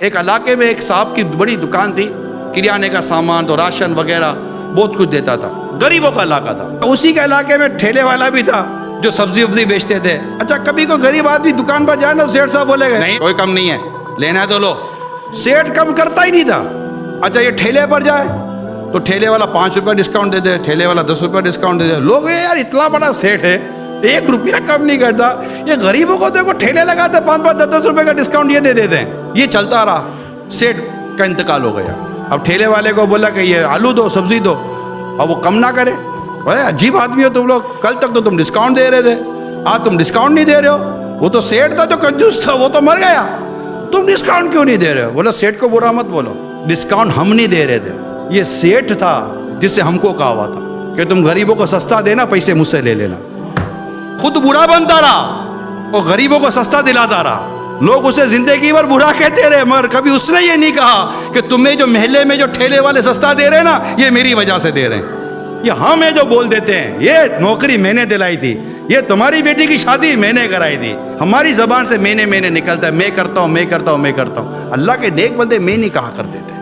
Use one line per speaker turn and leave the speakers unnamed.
एक इलाके में एक साहब की बड़ी दुकान थी, किराने का सामान तो राशन वगैरह बहुत कुछ देता था, गरीबों का इलाका था। उसी के इलाके में ठेले वाला भी था जो सब्जी वब्जी बेचते थे। अच्छा, कभी कोई गरीब आदमी दुकान पर जाए ना, सेठ साहब बोलेगा नहीं कोई कम नहीं है, लेना है तो लो। सेठ कम करता ही नहीं था। अच्छा, ये ठेले पर जाए तो ठेले वाला 5 रुपया डिस्काउंट दे दे, ठेले वाला 10 रुपया डिस्काउंट दे दे। लोग यार इतना बड़ा सेठ है, 1 रुपया कम नहीं करता, ये गरीबों को देखो ठेले लगाते 5-5, 10-10 रुपए का डिस्काउंट ये दे देते हैं। ये चलता रहा, सेठ का इंतकाल हो गया। अब ठेले वाले को बोला कि ये आलू दो, सब्जी दो, अब वो कम ना करे। अरे अजीब आदमी हो तुम लोग, कल तक तो तुम डिस्काउंट दे रहे थे, आज तुम डिस्काउंट नहीं दे रहे हो। वो तो सेठ था जो कंजूस था, वो तो मर गया, तुम डिस्काउंट क्यों नहीं दे रहे हो? बोला सेठ को बुरा मत बोलो, डिस्काउंट हम नहीं दे रहे थे, ये सेठ था जिससे हमको कहा हुआ था कि तुम गरीबों को सस्ता देना, पैसे मुझसे ले लेना। खुद बुरा बनता रहा और गरीबों को सस्ता दिलाता रहा। लोग उसे जिंदगी भर बुरा कहते रहे, मगर कभी उसने ये नहीं कहा कि तुम्हें जो महल्ले में जो ठेले वाले सस्ता दे रहे हैं ना, ये मेरी वजह से दे रहे हैं। ये हम है जो बोल देते हैं, ये नौकरी मैंने दिलाई थी, ये तुम्हारी बेटी की शादी मैंने कराई थी। हमारी जबान से मैंने निकलता है, मैं करता हूँ, मैं करता हूँ, मैं करता हूँ। अल्लाह के नेक बंदे मैं नहीं कहा करते थे।